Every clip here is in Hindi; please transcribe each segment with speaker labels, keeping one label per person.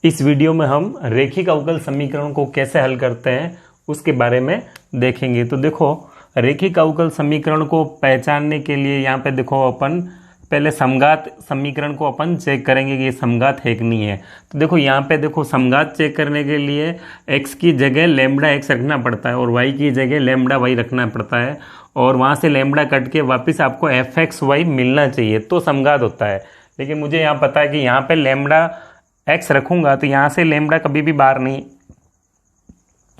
Speaker 1: इस वीडियो में हम रेखिक अवकल समीकरण को कैसे हल करते हैं उसके बारे में देखेंगे। तो देखो, रेखिक अवकल समीकरण को पहचानने के लिए यहाँ पे देखो अपन पहले समघात समीकरण को अपन चेक करेंगे कि ये समघात है कि नहीं है। तो देखो यहाँ पे देखो, समघात चेक करने के लिए x की जगह लैम्बडा x रखना पड़ता है और y की जगह लैम्बडा y रखना पड़ता है और वहाँ से लैम्बडा कट के वापस आपको fxy मिलना चाहिए तो समघात होता है। लेकिन मुझे यहाँ पता है कि यहाँ पे लैम्बडा x रखूंगा तो यहाँ से लैम्बडा कभी भी बाहर नहीं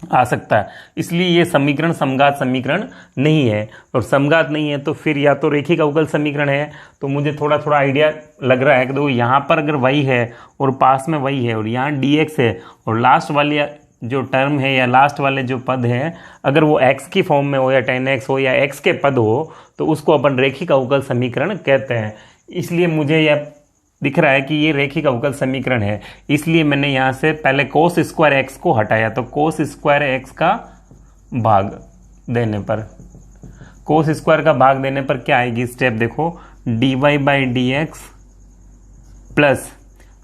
Speaker 1: आ सकता है, इसलिए ये समीकरण समघात समीकरण नहीं है। और समघात नहीं है तो फिर या तो रेखिक अवकल समीकरण है। तो मुझे थोड़ा थोड़ा आइडिया लग रहा है कि देखो, यहाँ पर अगर y है और पास में y है और यहाँ dx है और लास्ट वाली जो टर्म है या लास्ट वाले जो पद है अगर वो x की फॉर्म में हो या tan x हो या x के पद हो तो उसको अपन रेखिक अवकल समीकरण कहते हैं। इसलिए मुझे यह दिख रहा है कि ये रेखिक अवकल समीकरण है, इसलिए मैंने यहाँ से पहले कोस स्क्वायर एक्स को हटाया। तो कोस स्क्वायर एक्स का भाग देने पर, कोस स्क्वायर का भाग देने पर क्या आएगी स्टेप देखो, dy by D X plus,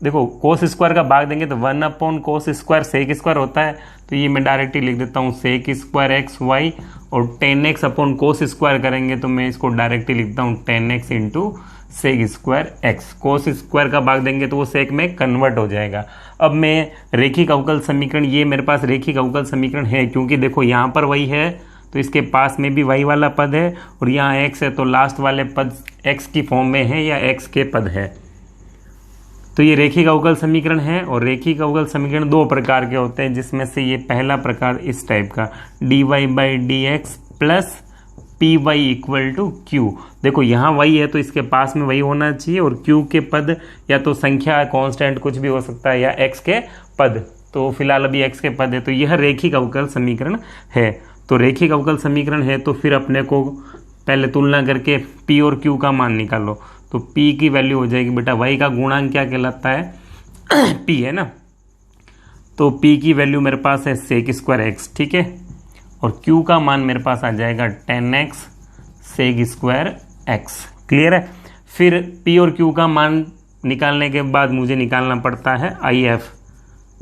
Speaker 1: देखो कोस स्क्वायर का भाग देंगे तो 1 upon cos square sec square होता है, तो ये मैं डायरेक्टली लिख देता हूँ सेक स्क्वायर एक्स वाई, और 10x अपॉन कोस स्क्वायर करेंगे तो मैं इसको डायरेक्टली लिखता हूँ 10x into sec square X. Cos square का भाग देंगे तो वो सेक में कन्वर्ट हो जाएगा। अब मैं रेखिक अवकल समीकरण, ये मेरे पास रेखिक अवकल समीकरण है क्योंकि देखो यहाँ पर वही है तो इसके पास में भी वही वाला पद है और यहाँ x है तो लास्ट वाले पद x की फॉर्म में है या x के पद है। तो ये रेखिक अवकल समीकरण है और रेखिक अवकल समीकरण दो प्रकार के होते हैं, जिसमें से ये पहला प्रकार इस टाइप का dy by D X plus P Y equal to Q. देखो यहाँ y है तो इसके पास में वही होना चाहिए और q के पद या तो संख्या कांस्टेंट कुछ भी हो सकता है या x के पद, तो फिलहाल अभी x के पद है। तो यह रेखिक अवकल समीकरण है। तो रेखिक अवकल समीकरण है तो फिर अपने को पहले तुलना करके p और q का मान निकालो। तो p की वैल्यू हो जाएगी बेटा, y का गुणांक क्या कहलाता है p है ना, तो p की वैल्यू मेरे पास है सेक स्क्वायर x, ठीक है, और q का मान मेरे पास आ जाएगा 10x sec square x। Clear है। फिर p और q का मान निकालने के बाद मुझे निकालना पड़ता है if,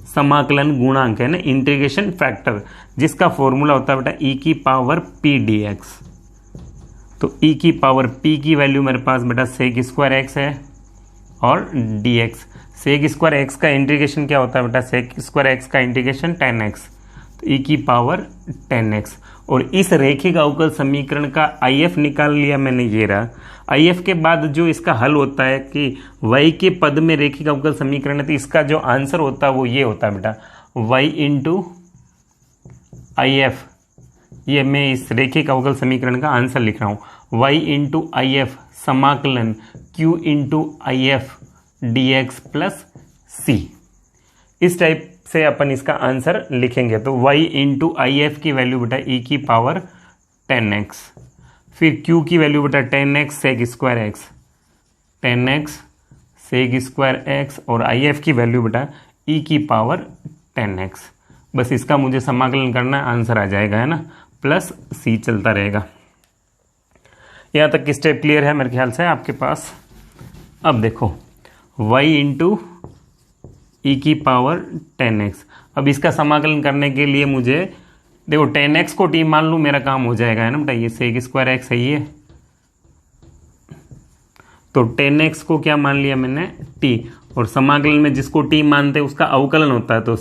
Speaker 1: समाकलन गुणांक है ना, इंटीग्रेशन फैक्टर, जिसका फॉर्मूला होता है बेटा e की पावर p dx। तो e की पावर p की वैल्यू मेरे पास बेटा सेक स्क्वायर x है और dx। सेक स्क्वायर x का इंटीग्रेशन क्या होता है बेटा, सेक स्क्वायर x का इंटीग्रेशन 10x, तो e की पावर 10x। और इस रेखिक अवकल समीकरण का if निकाल लिया मैंने, ये रहा। if के बाद जो इसका हल होता है कि y के पद में रेखिक अवकल समीकरण है तो इसका जो आंसर होता है वो ये होता है बेटा y इंटू if। ये मैं इस रेखिक अवकल समीकरण का आंसर लिख रहा हूँ, y इंटू if समाकलन q into if dx plus c। इस टाइप से अपन इसका आंसर लिखेंगे। तो y इंटू if की वैल्यू बेटा e की पावर 10x, फिर q की वैल्यू बेटा 10x sec square x, 10x sec square x, और if की वैल्यू बेटा e की पावर 10x। बस इसका मुझे समाकलन करना, आंसर आ जाएगा, है ना, प्लस c चलता रहेगा। यहाँ तक की स्टेप क्लियर है मेरे ख्याल से आपके पास। अब देखो y इंटू ई की पावर 10x, अब इसका समाकलन करने के लिए मुझे देखो 10x को t मान लूँ, मेरा काम हो जाएगा, है ना बेटा, ये सेक स्क्वायर x है ये, तो 10x को क्या मान लिया मैंने t, और समाकलन में जिसको t मानते हैं उसका अवकलन होता है, तो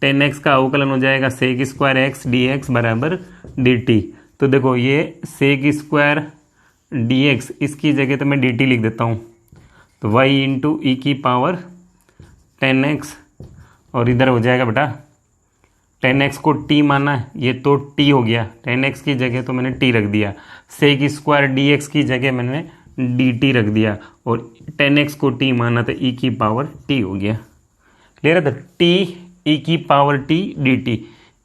Speaker 1: 10x का अवकलन हो जाएगा सेक स्क्वायर x dx बराबर dt। तो देखो ये सेक स्क्वायर dx, इसकी जगह तो मैं dt लिख देता हूँ, तो y इंटू ई की पावर 10x, और इधर हो जाएगा बेटा 10x को t माना, ये तो t हो गया, 10x की जगह तो मैंने t रख दिया, सेक स्क्वायर dx की जगह मैंने dt रख दिया, और 10x को t माना तो e की पावर t हो गया। क्लियर है। तो t e की पावर t dt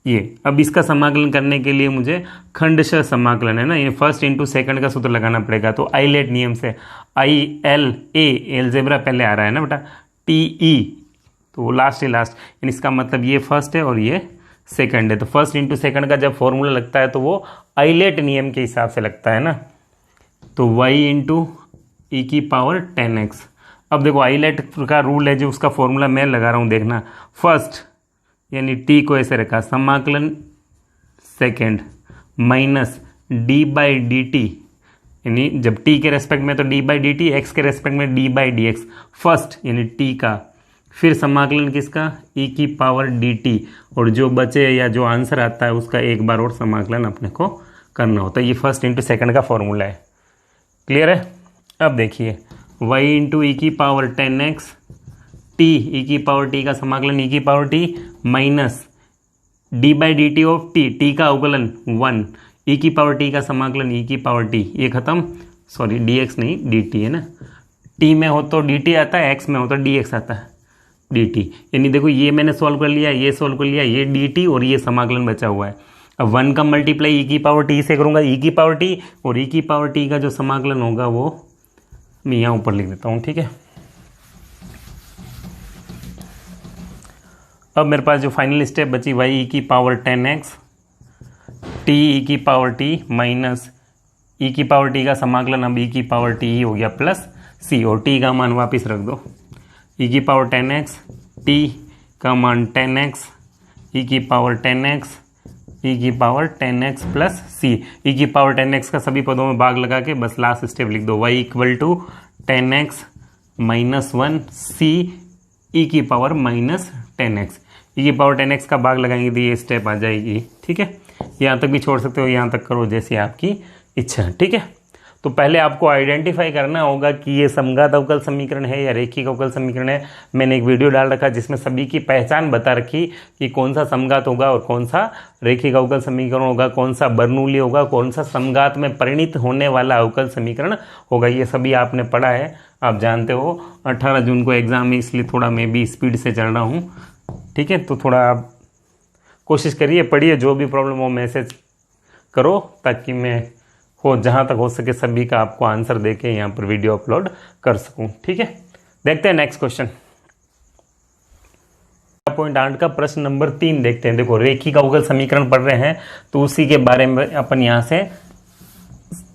Speaker 1: ये। अब इसका समाकलन करने के लिए मुझे खंडशः समाकलन, है ना, ये फर्स्ट इंटू सेकंड का सूत्र लगाना पड़ेगा। तो आइलेट नियम से आई एल ए, एलजेब्रा पहले आ रहा है ना बेटा, टी ई तो वो लास्ट है, लास्ट, यानी इसका मतलब ये फर्स्ट है और ये सेकंड है। तो फर्स्ट इंटू सेकंड का जब फॉर्मूला लगता है तो वो आइलेट नियम के हिसाब से लगता है ना। तो y इंटू ई की पावर 10x, अब देखो आइलेट का रूल है जो उसका फॉर्मूला मैं लगा रहा हूँ, देखना। फर्स्ट यानी टी को ऐसे रखा, समाकलन second minus D by D T, यानी जब टी के रेस्पेक्ट में तो D by D T, x के रेस्पेक्ट में D by D x, first यानी टी का, फिर समाकलन किसका, ई की पावर डी टी, और जो बचे या जो आंसर आता है उसका एक बार और समाकलन अपने को करना होता है। ये फर्स्ट इंटू सेकेंड का फॉर्मूला है। क्लियर है? अब देखिए y इंटू ई की पावर 10x टी, ई की पावर टी का समाकलन ई की power T minus D by D T of T, T का अवकलन 1, ई की पावर टी का समाकलन ई की पावर टी, ये खत्म, सॉरी डी एक्स नहीं डी टी है ना, टी में हो तो डी टी आता है, एक्स में हो तो डी एक्स आता है, डी टी। यानी देखो ये मैंने सॉल्व कर लिया, ये सॉल्व कर लिया, ये डी टी और ये समाकलन बचा हुआ है। अब 1 का मल्टीप्लाई ई की पावर टी से करूंगा, ई की पावर टी, और ई की पावर टी का जो समाकलन होगा वो मैं यहाँ ऊपर लिख देता हूँ। ठीक है, अब मेरे पास जो फाइनल स्टेप बची वाई ई की पावर 10x टी ई की पावर टी माइनस ई की पावर टी का समाकलन अब ई की पावर टी ही हो गया प्लस सी, और टी का मान वापस रख दो, ई की पावर 10x टी का मान 10x ई की पावर 10x ई की पावर 10x प्लस सी, ई की पावर 10x का सभी पदों में भाग लगा के बस लास्ट स्टेप लिख दो, y equal to 10x minus 1 C E की पावर माइनस 10x, ई की पावर 10x का भाग लगाएंगे तो ये स्टेप आ जाएगी। ठीक है, यहाँ तक भी छोड़ सकते हो, यहाँ तक करो जैसी आपकी इच्छा है। ठीक है, तो पहले आपको आइडेंटिफाई करना होगा कि ये समघात अवकल समीकरण है या रैखिक अवकल समीकरण है। मैंने एक वीडियो डाल रखा जिसमें सभी की पहचान बता रखी कि कौन सा समघात होगा और कौन सा रैखिक अवकल समीकरण होगा, कौन सा बर्नौली होगा, कौन सा समघात में परिणित होने वाला अवकल समीकरण होगा। ये सभी आपने पढ़ा है, आप जानते हो। 18 जून को एग्जाम है, इसलिए थोड़ा मैं भी स्पीड से चल रहा हूँ। ठीक है, तो थोड़ा आप कोशिश करिए, पढ़िए, जो भी प्रॉब्लम हो मैसेज करो ताकि मैं हो जहाँ तक हो सके सभी का आपको आंसर देके यहाँ पर वीडियो अपलोड कर सकूँ। ठीक है, देखते हैं नेक्स्ट क्वेश्चन। पॉइंट 8 का प्रश्न नंबर 3 देखते हैं। देखो रैखिक अवकल समीकरण पढ़ रहे हैं तो उसी के बारे में अपन यहाँ से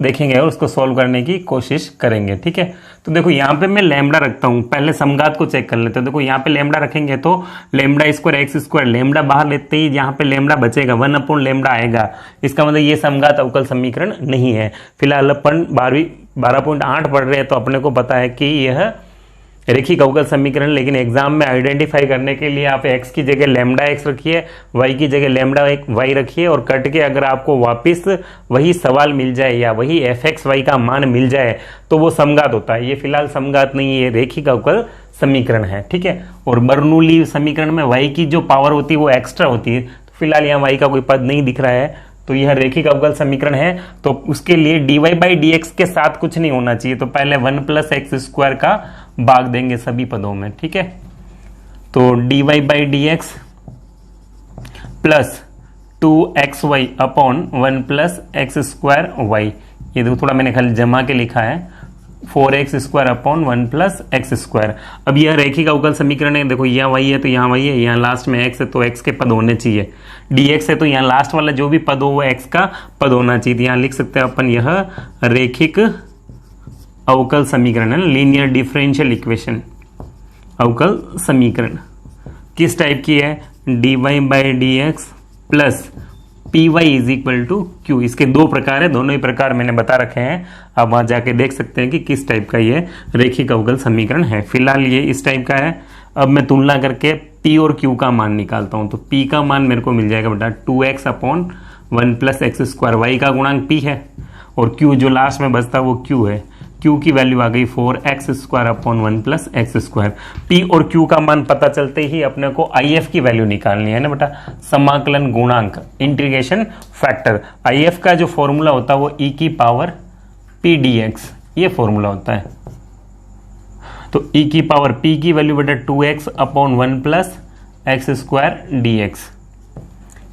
Speaker 1: देखेंगे और उसको सॉल्व करने की कोशिश करेंगे। ठीक है, तो देखो यहाँ पे मैं लैम्बडा रखता हूँ, पहले समघात को चेक कर लेते हैं। देखो यहाँ पे लैम्बडा रखेंगे तो lambda square x square, lambda बाहर लेते ही यहाँ पे लैम्बडा बचेगा, 1 अपॉन लैम्बडा आएगा। इसका मतलब ये समघात अवकल समीकरण नहीं है। फिलहाल अपन 12.8 पढ़ रहे हैं तो अपने को पता है कि यह रैखिक अवकल समीकरण, लेकिन एग्जाम में आइडेंटिफाई करने के लिए आप x की जगह लैम्बडा x रखिए, y की जगह लैम्बडा y रखिए, और कट के अगर आपको वापस वही सवाल मिल जाए या वही fx y का मान मिल जाए तो वो समघात होता है। ये फिलहाल समघात नहीं है, रैखिक अवकल समीकरण है। ठीक है, और बर्नौली समीकरण में y की जो पावर होती है वो एक्स्ट्रा होती है, तो फिलहाल यहाँ y का कोई पद नहीं दिख रहा है, तो यह रैखिक अवकल समीकरण है। तो उसके लिए dy बाई डी एक्स के साथ कुछ नहीं होना चाहिए, तो पहले 1 प्लस एक्स स्क्वायर का भाग देंगे सभी पदों में। ठीक है, तो dy by D X plus 2xy upon 1 plus X square Y, ये देखो थोड़ा मैंने खाली जमा के लिखा है, 4x square upon 1 plus X square. अब यह रैखिक अवकल समीकरण है। देखो यहाँ y है तो यहाँ y है, यहाँ लास्ट में x है तो x के पद होने चाहिए, dx है तो यहाँ लास्ट वाला जो भी पद हो वो x का पद होना चाहिए। यहाँ लिख सकते हैं अपन यह रैखिक अवकल समीकरण है, लीनियर डिफरेंशियल इक्वेशन अवकल समीकरण। किस टाइप की है, dy by D X plus P Y is equal to Q. इसके दो प्रकार है, दोनों ही प्रकार मैंने बता रखे हैं, आप वहां जाके देख सकते हैं कि किस टाइप का ये रैखिक अवकल समीकरण है। फिलहाल ये इस टाइप का है। अब मैं तुलना करके p और q का मान निकालता हूं, तो p का मान मेरे को मिल जाएगा बेटा 2x upon 1 plus X square, y का गुणांक p है, और q जो लास्ट में बचता है वो q है, q की वैल्यू आ गई 4x square upon 1 plus X square. p और q का मान पता चलते ही अपने को if की वैल्यू निकालनी है ना बेटा, समाकलन गुणांक इंटीग्रेशन फैक्टर। if का जो फॉर्मूला होता है वो e की पावर p dx, ये फॉर्मूला होता है। तो e की पावर p की वैल्यू बेटा 2x upon 1 plus X square dx,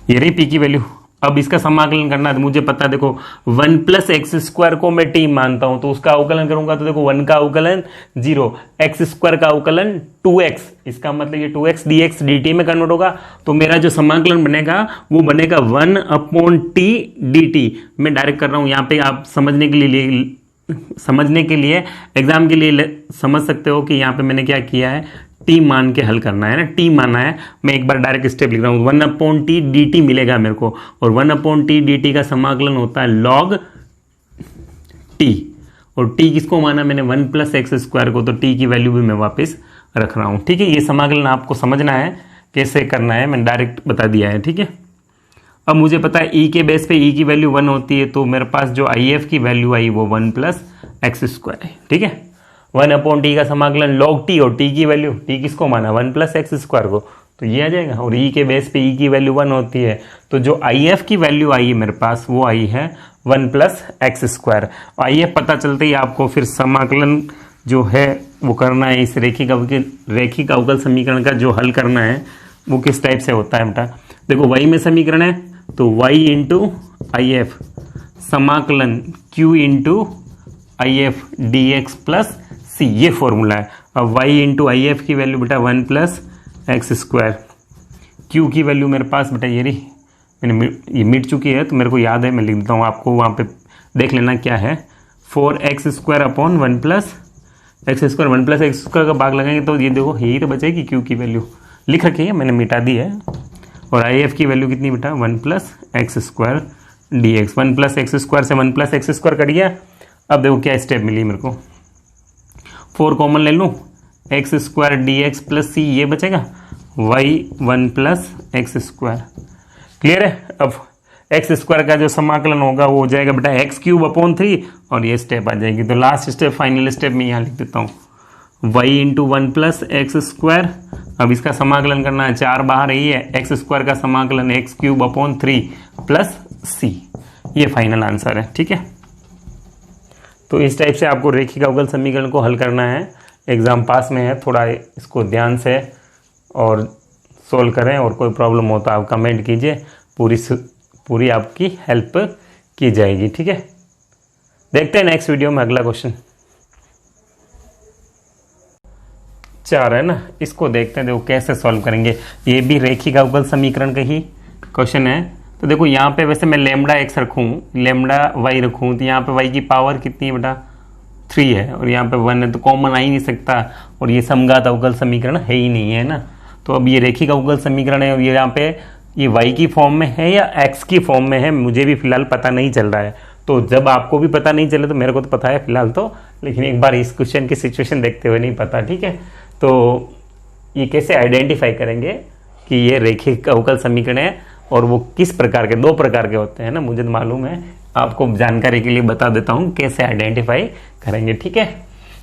Speaker 1: ये रही p की वैल्यू। अब इसका समाकलन करना है तो मुझे पता है, देखो 1 प्लस एक्स स्क्वायर को मैं t मानता हूं तो उसका अवकलन करूंगा तो देखो 1 का अवकलन 0, एक्स स्क्वायर का अवकलन 2x, इसका मतलब ये 2x dx dt में कन्वर्ट होगा। तो मेरा जो समाकलन बनेगा वो बनेगा 1 अपॉन t dt। मैं डायरेक्ट कर रहा हूं यहाँ पे, आप समझने के लिए समझने के लिए, एग्जाम के लिए समझ सकते हो कि यहाँ पे मैंने क्या किया है, टी मान के हल करना है ना, टी माना है। मैं एक बार डायरेक्ट स्टेप लिख रहा हूँ, 1/t dt मिलेगा मेरे को, और 1/t dt का समाकलन होता है log t, और t किसको माना मैंने 1 + x² को, तो t की वैल्यू भी मैं वापस रख रहा हूँ। ठीक है, ये समाकलन आपको समझना है कैसे करना है, मैंने डायरेक्ट बता दिया है। ठीक है, अब मुझे पता है e के बेस पे e की वैल्यू 1 होती है, तो मेरे पास जो if की वैल्यू आई वो 1 + x² है। ठीक है, 1/t का समाकलन log t, और t की वैल्यू, t किसको माना 1 + x² को, तो ये आ जाएगा। और e के बेस पे e की वैल्यू 1 होती है, तो जो if की वैल्यू आई है मेरे पास वो आई है 1 + x²। if पता चलते ही आपको फिर समाकलन जो है वो करना है, इस रेखिक अवकल समीकरण का जो हल करना है वो किस टाइप से होता है बेटा। देखो y में समीकरण है, तो y × if समाकलन q × if dx + c, ये फॉर्मूला है। अब y × if की वैल्यू बेटा 1 + x², q की वैल्यू मेरे पास बेटा ये रही, मैंने ये मिट चुकी है तो मेरे को याद है, मैं लिख देता हूँ, आपको वहाँ पे देख लेना क्या है, 4x² / 1 + x², 1 + x² का भाग लगाएंगे तो ये देखो यही तो बचेगी, q की वैल्यू लिख रखी है, मैंने मिटा दी है। और if की वैल्यू कितनी बेटा 1 + x² dx, 1 + x² से 1 + x² कट गया। अब देखो क्या स्टेप मिली मेरे को, 4 कॉमन ले लूँ, x² dx + c, ये बचेगा y 1 + x²। क्लियर है। अब x² का जो समाकलन होगा वो हो जाएगा बेटा x³ / 3, और ये स्टेप आ जाएगी। तो लास्ट स्टेप, फाइनल स्टेप में यहाँ लिख देता हूँ, y × 1 + x²। अब इसका समाकलन करना है, 4 बाहर रही है, x² का समाकलन x³ / 3 + c, ये फाइनल आंसर है। ठीक है, तो इस टाइप से आपको रेखिक अवकल समीकरण को हल करना है। एग्जाम पास में है, थोड़ा इसको ध्यान से और सोल्व करें, और कोई प्रॉब्लम हो तो आप कमेंट कीजिए, पूरी आपकी हेल्प की जाएगी। ठीक है, देखते हैं नेक्स्ट वीडियो में अगला क्वेश्चन 4 है ना, इसको देखते हैं, देखो कैसे सॉल्व करेंगे। ये भी रेखिक अवकल समीकरण का ही क्वेश्चन है। तो देखो यहाँ पे वैसे मैं λx रखूँ, λy रखूँ, तो यहाँ पे y की पावर कितनी है बेटा 3 है, और यहाँ पे 1 है, तो कॉमन आ ही नहीं सकता, और ये समघात अवकल समीकरण है ही नहीं है ना। तो अब ये रेखिक अवकल समीकरण है, और ये यहाँ पे ये y की फॉर्म में है या x की फॉर्म में है, मुझे भी फिलहाल पता नहीं चल रहा है। तो जब आपको भी पता नहीं चले तो मेरे को तो पता है फिलहाल तो, लेकिन एक बार इस क्वेश्चन की सिचुएशन देखते हुए नहीं पता। ठीक है, तो ये कैसे आइडेंटिफाई करेंगे कि ये रेखिक अवकल समीकरण है, और वो किस प्रकार के, 2 प्रकार के होते हैं ना, मुझे तो मालूम है, आपको जानकारी के लिए बता देता हूँ कैसे आइडेंटिफाई करेंगे। ठीक है,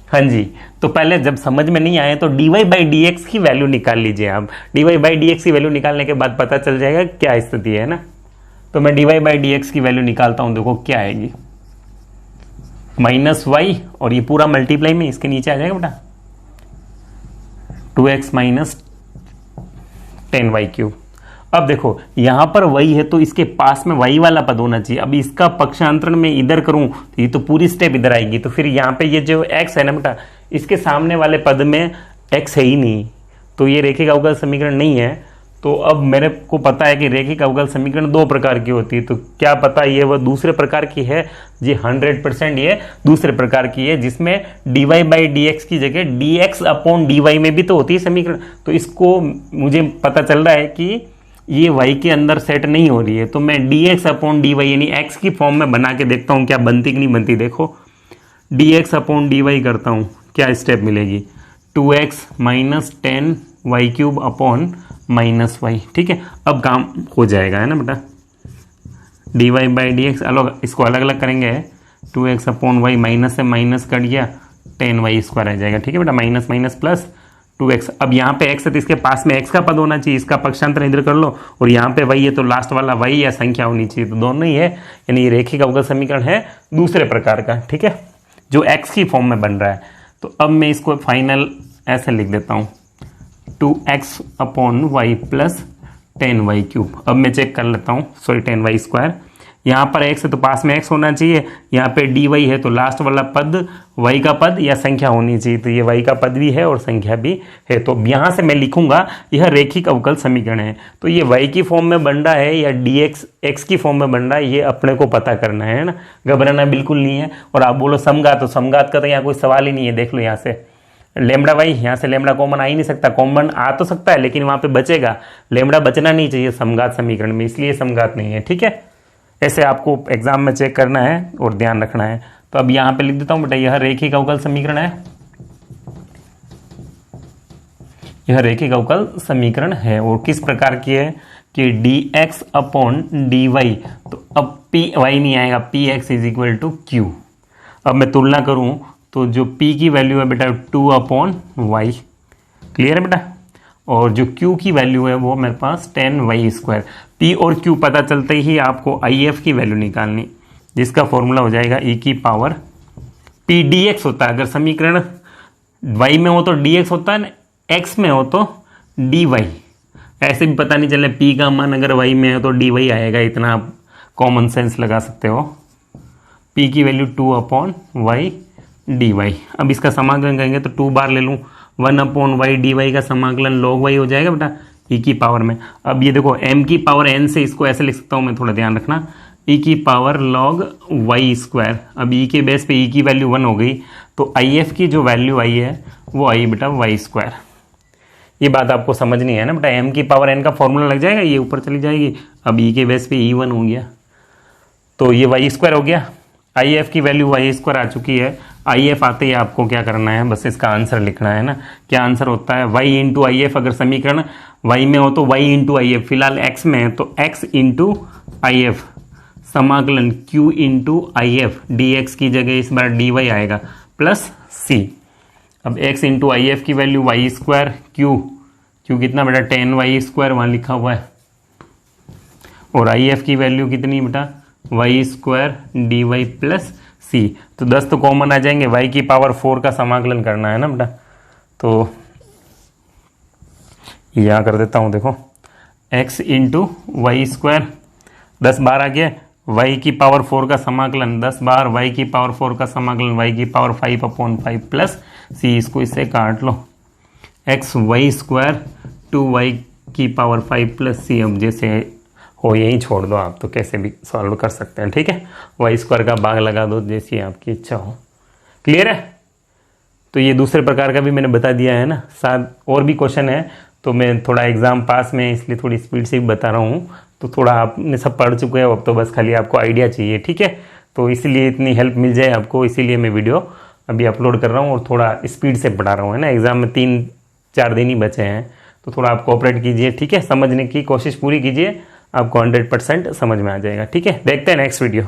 Speaker 1: हाँ जी। तो पहले जब समझ में नहीं आए तो dy/dx की वैल्यू निकाल लीजिए आप। dy/dx की वैल्यू निकालने के बाद पता चल जाएगा क्या स्थिति है ना। तो मैं dy/dx की वैल्यू निकालता हूँ, देखो क्या आएगी, -y, और ये पूरा मल्टीप्लाई में इसके नीचे आ जाएगा बेटा 2x - 10y³। अब देखो यहां पर y है तो इसके पास में y वाला पद होना चाहिए। अब इसका पक्षांतरण में इधर करूं तो ये तो पूरी स्टेप इधर आएगी, तो फिर यहाँ पे ये जो x है ना बेटा, इसके सामने वाले पद में x है ही नहीं, तो ये रेखिक अवकल समीकरण नहीं है। तो अब मेरे को पता है कि रेखिक अवकल समीकरण 2 प्रकार की होती है, तो क्या पता ये वह दूसरे प्रकार की है जी, 100% ये दूसरे प्रकार की है, जिसमें dy/dx की जगह dx/dy में भी तो होती है समीकरण। तो इसको मुझे पता चल रहा है कि ये y के अंदर सेट नहीं हो रही है, तो मैं dx/dy यानी x की फॉर्म में बना के देखता हूँ क्या बनती कि नहीं बनती। देखो dx/dy करता हूँ, क्या स्टेप मिलेगी, 2x - 10y³ -y। ठीक है, अब काम हो जाएगा है ना बेटा, dy/dx अलग, इसको अलग अलग करेंगे, 2x/y, माइनस से माइनस कट गया, 10y² आ जाएगा। ठीक है बेटा, माइनस माइनस प्लस 2x। अब यहाँ पे x है तो इसके पास में x का पद होना चाहिए, इसका पक्षांतर इधर कर लो, और यहाँ पे y है तो लास्ट वाला y या संख्या होनी चाहिए, तो दोनों ही है, यानी ये रेखिक अवकल समीकरण है दूसरे प्रकार का। ठीक है, जो x की फॉर्म में बन रहा है। तो अब मैं इसको फाइनल ऐसे लिख देता हूँ, 2x/y + 10y³। अब मैं चेक कर लेता हूँ, सॉरी 10y², यहाँ पर x है तो पास में x होना चाहिए, यहाँ पे dy है तो लास्ट वाला पद y का पद या संख्या होनी चाहिए, तो ये y का पद भी है और संख्या भी है। तो यहाँ से मैं लिखूंगा यह रेखिक अवकल समीकरण है। तो ये y की फॉर्म में बन रहा है या dx x की फॉर्म में बन रहा है, ये अपने को पता करना है ना, घबराना बिल्कुल नहीं है। और आप बोलो समघात, तो समघात का तो यहाँ कोई सवाल ही नहीं है। देख लो यहाँ से लेमड़ा वाई, यहाँ से लेमड़ा कॉमन आ ही नहीं सकता, कॉमन आ तो सकता है लेकिन वहां पे बचेगा, लेमड़ा बचना नहीं चाहिए समघात समीकरण में, इसलिए समघात नहीं है। ठीक है, ऐसे आपको एग्जाम में चेक करना है और ध्यान रखना है। तो अब यहाँ पे लिख देता हूं बेटा, यह रेखिक अवकल समीकरण है, यह रेखिक अवकल समीकरण है। और किस प्रकार की है कि dx अपॉन dy, तो अब py नहीं आएगा, px is equal to q। अब मैं तुलना करूं तो जो p की वैल्यू है बेटा 2 अपॉन वाई, क्लियर है बेटा, और जो q की वैल्यू है वो मेरे पास 10y²। p और q पता चलते ही आपको if की वैल्यू निकालनी, जिसका फॉर्मूला हो जाएगा e की पावर p dx होता है। अगर समीकरण y में हो तो dx होता है, x में हो तो dy। ऐसे भी पता नहीं चले p का मान अगर y में है तो dy आएगा, इतना आप कॉमन सेंस लगा सकते हो। p की वैल्यू 2 अपॉन वाई dy। अब इसका समाकलन करेंगे तो 2 बार ले लूँ, 1 अपॉन वाई dy का समाकलन log y हो जाएगा बेटा e की पावर में। अब ये देखो m की पावर n से इसको ऐसे लिख सकता हूँ मैं, थोड़ा ध्यान रखना, e की पावर log y²। अब e के बेस पे e की वैल्यू 1 हो गई, तो if की जो वैल्यू आई है वो आई बेटा y²। ये बात आपको समझनी है ना बेटा, m की पावर n का फॉर्मूला लग जाएगा, ये ऊपर चली जाएगी। अब e के बेस पे e1 हो गया, तो ये y² हो गया। if की वैल्यू y² आ चुकी है। if आते ही आपको क्या करना है, बस इसका आंसर लिखना है ना। क्या आंसर होता है, y इंटू if। अगर समीकरण y में हो तो y इंटू if, फिलहाल x में है तो x इंटू if, समाकलन q इंटू if, dx की जगह इस बार dy आएगा प्लस c। अब x इंटू if की वैल्यू y², q कितना बेटा 10y² वहां लिखा हुआ है, और if की वैल्यू कितनी बेटा y² dy प्लस c। तो 10 तो कॉमन आ जाएंगे, y की पावर 4 का समाकलन करना है ना बेटा। तो यहाँ कर देता हूँ, देखो x इंटू y², 10 बार आ गया, y की पावर 4 का समाकलन 10 बार, y की पावर 4 का समाकलन y की पावर 5 अपॉन 5 प्लस c। इसको इससे काट लो, xy² 2y की पावर 5 प्लस c। अब जैसे हो यही छोड़ दो आप, तो कैसे भी सॉल्व कर सकते हैं। ठीक है, y² का भाग लगा दो जैसी आपकी इच्छा हो। क्लियर है, तो ये दूसरे प्रकार का भी मैंने बता दिया है ना। साथ और भी क्वेश्चन है, तो मैं थोड़ा एग्जाम पास में इसलिए थोड़ी स्पीड से भी बता रहा हूँ। तो थोड़ा आपने सब पढ़ चुके हैं, अब तो बस खाली आपको आइडिया चाहिए। ठीक है, तो इसीलिए इतनी हेल्प मिल जाए आपको, इसीलिए मैं वीडियो अभी अपलोड कर रहा हूँ और थोड़ा स्पीड से पढ़ा रहा हूँ, है ना। एग्जाम में 3-4 दिन ही बचे हैं, तो थोड़ा आप कोऑपरेट कीजिए। ठीक है, समझने की कोशिश पूरी कीजिए, आपको 100% समझ में आ जाएगा। ठीक है, देखते हैं नेक्स्ट वीडियो।